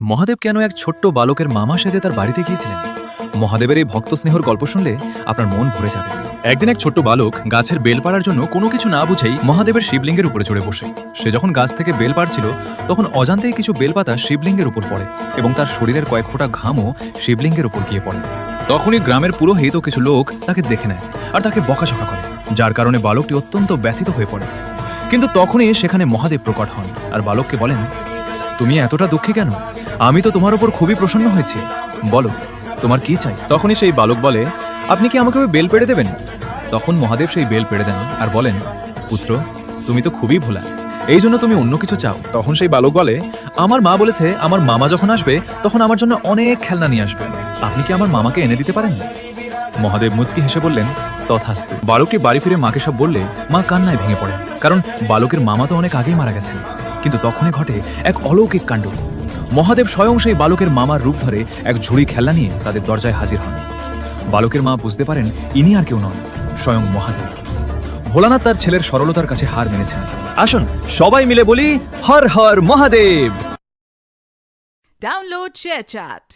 মহাদেব কেন এক ছোট্ট বালকের মামা সেজে তার বাড়িতে গিয়েছিলেন? মহাদেবের এই ভক্ত স্নেহর গল্প শুনলে আপনার মন ভরে যাবে। একদিন এক ছোট্ট বালক গাছের বেল পাড়ার জন্য কোনো কিছু না বুঝেই মহাদেবের শিবলিঙ্গের উপরে চড়ে বসে। সে যখন গাছ থেকে বেল পাড়ছিল তখন অজান্তেই কিছু বেলপাতা শিবলিঙ্গের উপর পড়ে এবং তার শরীরের কয়েক ফোঁটা ঘামও শিবলিঙ্গের উপর গিয়ে পড়ে। তখনই গ্রামের পুরোহিত ও কিছু লোক তাকে দেখে নেয় আর তাকে বকাঝকা করে, যার কারণে বালকটি অত্যন্ত ব্যথিত হয়ে পড়ে। কিন্তু তখনই সেখানে মহাদেব প্রকট হন আর বালককে বলেন, তুমি এতটা দুঃখী কেন? আমি তো তোমার উপর খুবই প্রসন্ন হয়েছি, বলো তোমার কি চাই? তখনই সেই বালক বলে, আপনি কি আমাকে ওই বেল পেড়ে দেবেন? তখন মহাদেব সেই বেল পেড়ে দেন আর বলেন, পুত্র তুমি তো খুবই ভোলা, এই জন্য তুমি অন্য কিছু চাও। তখন সেই বালক বলে, আমার মা বলেছে আমার মামা যখন আসবে তখন আমার জন্য অনেক খেলনা নিয়ে আসবে, আপনি কি আমার মামাকে এনে দিতে পারেন? মহাদেব মুচকি হেসে বললেন, তথাস্তু। বালকটি বাড়ি ফিরে মাকে সব বললে মা কান্নায় ভেঙে পড়েন, কারণ বালকের মামা তো অনেক আগেই মারা গেছেন। কিন্তু তখনই ঘটে এক অলৌকিক কাণ্ড। মহাদেব স্বয়ং সেই বালকের মামার রূপ ধরে এক ঝুড়ি খেলনা নিয়ে তাদের দরজায় হাজির হন। বালকের মা বুঝতে পারেন ইনি আর কেউ নন, স্বয়ং মহাদেব। ভোলানাথ তার ছেলের সরলতার কাছে হার মেনেছেন। আসুন সবাই মিলে বলি, হর হর মহাদেব। Download ShareChat.